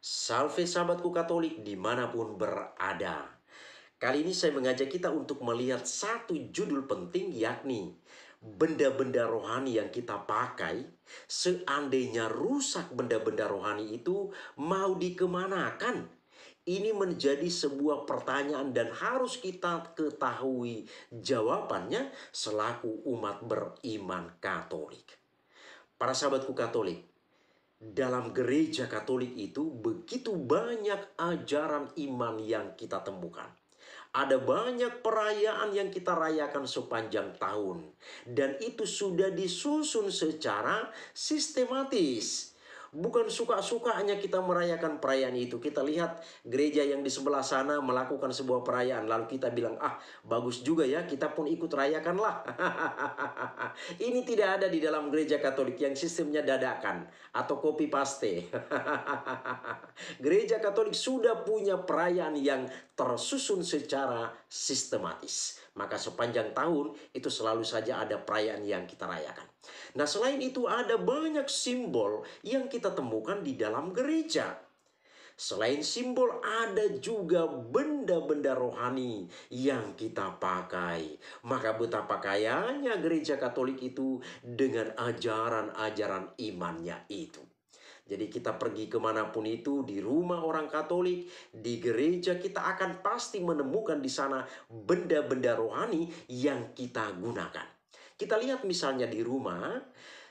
Salve sahabatku Katolik dimanapun berada. Kali ini saya mengajak kita untuk melihat satu judul penting, yakni benda-benda rohani yang kita pakai. Seandainya rusak benda-benda rohani itu, mau dikemanakan? Ini menjadi sebuah pertanyaan dan harus kita ketahui jawabannya selaku umat beriman Katolik. Para sahabatku Katolik, dalam gereja Katolik itu begitu banyak ajaran iman yang kita temukan. Ada banyak perayaan yang kita rayakan sepanjang tahun, dan itu sudah disusun secara sistematis. Bukan suka-sukanya kita merayakan perayaan itu. Kita lihat gereja yang di sebelah sana melakukan sebuah perayaan, lalu kita bilang, ah bagus juga ya, kita pun ikut rayakanlah. Ini tidak ada di dalam gereja Katolik yang sistemnya dadakan atau copy paste. Gereja Katolik sudah punya perayaan yang tersusun secara sistematis. Maka sepanjang tahun itu selalu saja ada perayaan yang kita rayakan. Nah, selain itu ada banyak simbol yang kita temukan di dalam gereja. Selain simbol, ada juga benda-benda rohani yang kita pakai. Maka betapa kayanya gereja Katolik itu dengan ajaran-ajaran imannya itu. Jadi kita pergi kemanapun itu, di rumah orang Katolik, di gereja, kita akan pasti menemukan di sana benda-benda rohani yang kita gunakan. Kita lihat misalnya di rumah,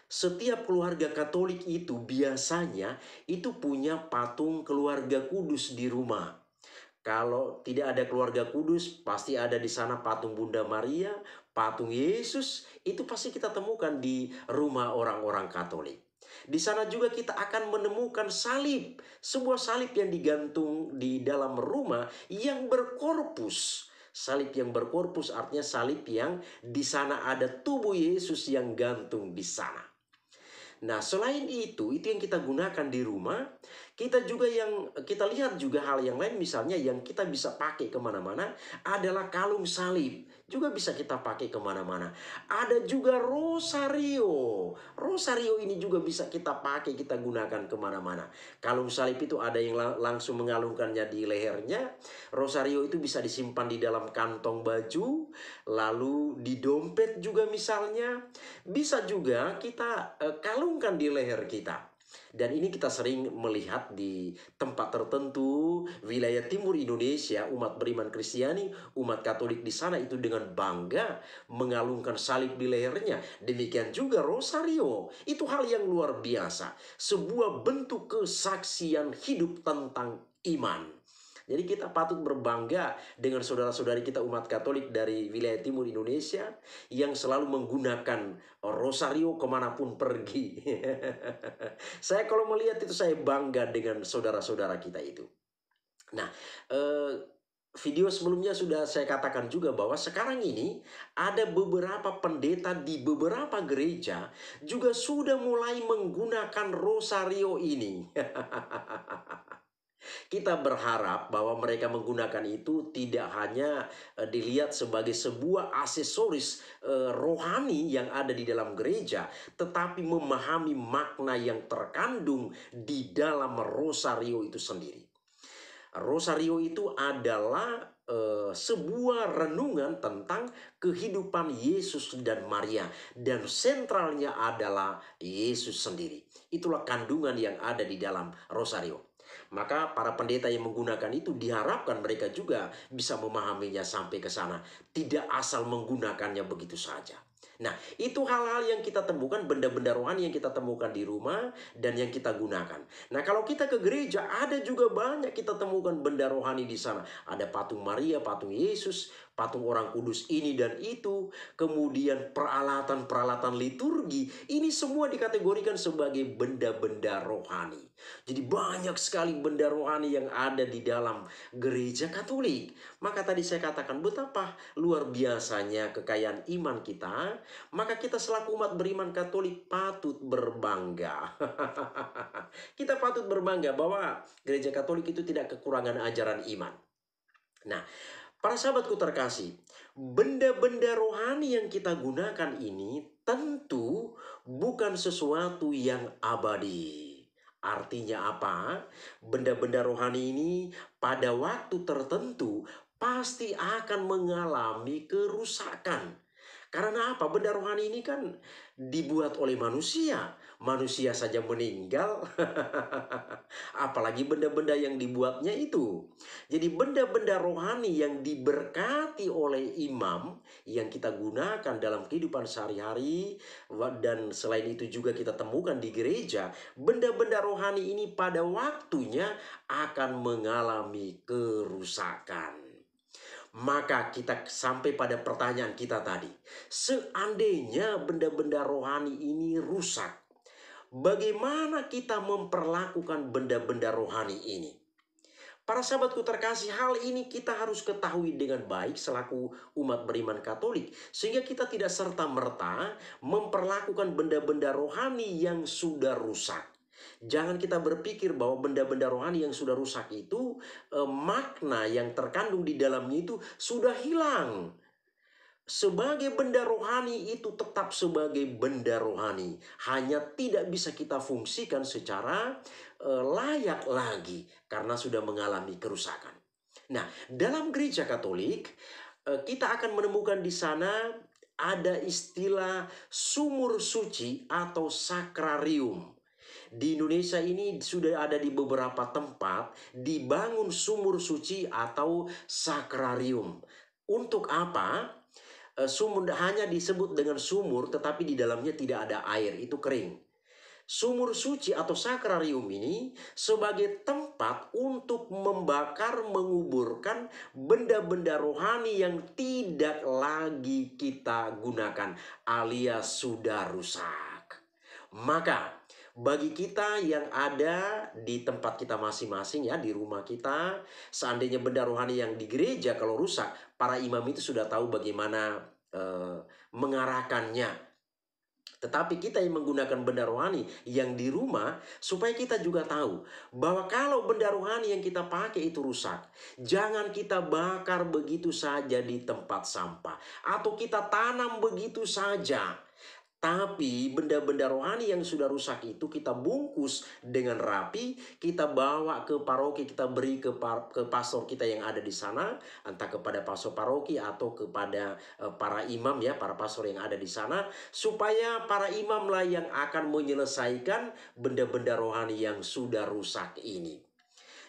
setiap keluarga Katolik itu biasanya itu punya patung keluarga kudus di rumah. Kalau tidak ada keluarga kudus, pasti ada di sana patung Bunda Maria, patung Yesus, itu pasti kita temukan di rumah orang-orang Katolik. Di sana juga kita akan menemukan salib, sebuah salib yang digantung di dalam rumah yang berkorpus. Salib yang berkorpus artinya salib yang di sana ada tubuh Yesus yang gantung di sana. Nah, selain itu yang kita gunakan di rumah, kita lihat juga hal yang lain, misalnya yang kita bisa pakai kemana-mana adalah kalung salib. Juga bisa kita pakai kemana-mana. Ada juga rosario. Rosario ini juga bisa kita pakai, kita gunakan kemana-mana. Kalung salib itu ada yang langsung mengalungkannya di lehernya. Rosario itu bisa disimpan di dalam kantong baju, lalu di dompet juga misalnya. Bisa juga kita kalungkan di leher kita. Dan ini kita sering melihat di tempat tertentu, wilayah timur Indonesia, umat beriman Kristiani, umat Katolik di sana itu dengan bangga mengalungkan salib di lehernya. Demikian juga rosario. Itu hal yang luar biasa. Sebuah bentuk kesaksian hidup tentang iman. Jadi kita patut berbangga dengan saudara-saudari kita umat Katolik dari wilayah timur Indonesia yang selalu menggunakan rosario kemanapun pergi. Saya kalau melihat itu saya bangga dengan saudara-saudara kita itu. Nah, video sebelumnya sudah saya katakan juga bahwa sekarang ini ada beberapa pendeta di beberapa gereja juga sudah mulai menggunakan rosario ini. Kita berharap bahwa mereka menggunakan itu tidak hanya dilihat sebagai sebuah aksesoris rohani yang ada di dalam gereja, tetapi memahami makna yang terkandung di dalam rosario itu sendiri. Rosario itu adalah sebuah renungan tentang kehidupan Yesus dan Maria, dan sentralnya adalah Yesus sendiri. Itulah kandungan yang ada di dalam rosario. Maka para pendeta yang menggunakan itu diharapkan mereka juga bisa memahaminya sampai ke sana. Tidak asal menggunakannya begitu saja. Nah, itu hal-hal yang kita temukan, benda-benda rohani yang kita temukan di rumah dan yang kita gunakan. Nah, kalau kita ke gereja, ada juga banyak kita temukan benda rohani di sana. Ada patung Maria, patung Yesus, patung orang kudus ini dan itu. Kemudian peralatan-peralatan liturgi. Ini semua dikategorikan sebagai benda-benda rohani. Jadi banyak sekali benda rohani yang ada di dalam gereja Katolik. Maka tadi saya katakan betapa luar biasanya kekayaan iman kita. Maka kita selaku umat beriman Katolik patut berbangga. Kita patut berbangga bahwa gereja Katolik itu tidak kekurangan ajaran iman. Nah, para sahabatku terkasih, benda-benda rohani yang kita gunakan ini tentu bukan sesuatu yang abadi. Artinya apa? Benda-benda rohani ini pada waktu tertentu pasti akan mengalami kerusakan. Karena apa? Benda rohani ini kan dibuat oleh manusia. Manusia saja meninggal, apalagi benda-benda yang dibuatnya itu. Jadi benda-benda rohani yang diberkati oleh imam yang kita gunakan dalam kehidupan sehari-hari, dan selain itu juga kita temukan di gereja, benda-benda rohani ini pada waktunya akan mengalami kerusakan. Maka kita sampai pada pertanyaan kita tadi. Seandainya benda-benda rohani ini rusak, bagaimana kita memperlakukan benda-benda rohani ini? Para sahabatku terkasih, hal ini kita harus ketahui dengan baik selaku umat beriman Katolik. Sehingga kita tidak serta-merta memperlakukan benda-benda rohani yang sudah rusak. Jangan kita berpikir bahwa benda-benda rohani yang sudah rusak itu makna yang terkandung di dalamnya itu sudah hilang. Sebagai benda rohani itu tetap sebagai benda rohani, hanya tidak bisa kita fungsikan secara layak lagi karena sudah mengalami kerusakan. Nah, dalam gereja Katolik kita akan menemukan di sana ada istilah sumur suci atau sakrarium. Di Indonesia ini sudah ada di beberapa tempat dibangun sumur suci atau sakrarium. Untuk apa? Sumur hanya disebut dengan sumur, tetapi di dalamnya tidak ada air, itu kering. Sumur suci atau sakrarium ini sebagai tempat untuk membakar, menguburkan benda-benda rohani yang tidak lagi kita gunakan alias sudah rusak. Maka bagi kita yang ada di tempat kita masing-masing, ya, di rumah kita, seandainya benda rohani yang di gereja kalau rusak, para imam itu sudah tahu bagaimana mengarahkannya. Tetapi kita yang menggunakan benda rohani yang di rumah, supaya kita juga tahu bahwa kalau benda rohani yang kita pakai itu rusak, jangan kita bakar begitu saja di tempat sampah atau kita tanam begitu saja. Tapi benda-benda rohani yang sudah rusak itu kita bungkus dengan rapi, kita bawa ke paroki, kita beri ke pastor kita yang ada di sana, entah kepada pastor paroki atau kepada para imam, ya, para pastor yang ada di sana, supaya para imamlah yang akan menyelesaikan benda-benda rohani yang sudah rusak ini.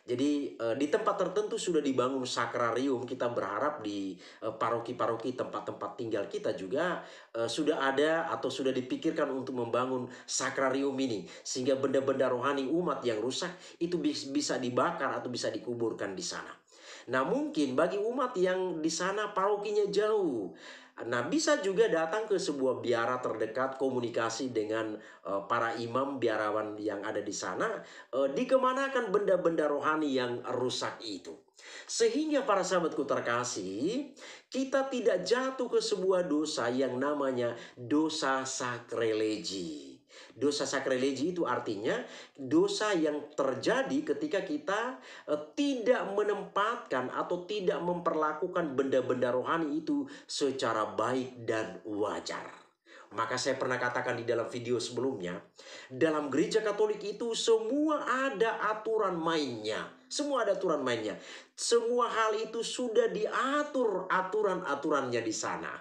Jadi di tempat tertentu sudah dibangun sakrarium. Kita berharap di paroki-paroki tempat-tempat tinggal kita juga sudah ada atau sudah dipikirkan untuk membangun sakrarium ini. Sehingga benda-benda rohani umat yang rusak itu bisa dibakar atau bisa dikuburkan di sana. Nah, mungkin bagi umat yang di sana parokinya jauh, nah, bisa juga datang ke sebuah biara terdekat, komunikasi dengan para imam biarawan yang ada di sana, dikemanakan benda-benda rohani yang rusak itu. Sehingga para sahabatku terkasih, kita tidak jatuh ke sebuah dosa yang namanya dosa sakrelegi. Dosa sakrelegi itu artinya dosa yang terjadi ketika kita tidak menempatkan atau tidak memperlakukan benda-benda rohani itu secara baik dan wajar. Maka saya pernah katakan di dalam video sebelumnya, dalam gereja Katolik itu semua ada aturan mainnya. Semua ada aturan mainnya. Semua hal itu sudah diatur aturan-aturannya di sana.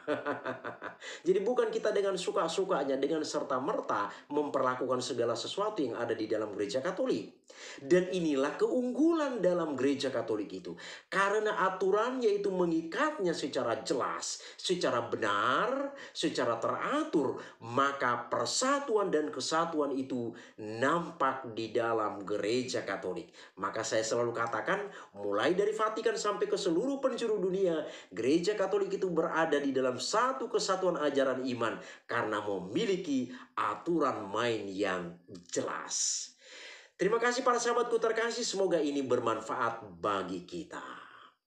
Jadi bukan kita dengan suka-sukanya, dengan serta-merta memperlakukan segala sesuatu yang ada di dalam gereja Katolik. Dan inilah keunggulan dalam gereja Katolik itu. Karena aturannya itu mengikatnya secara jelas, secara benar, secara teratur, maka persatuan dan kesatuan itu nampak di dalam gereja Katolik. Maka saya selalu katakan, mulai dari Vatikan sampai ke seluruh penjuru dunia, gereja Katolik itu berada di dalam satu kesatuan ajaran iman karena memiliki aturan main yang jelas. Terima kasih para sahabatku terkasih, semoga ini bermanfaat bagi kita.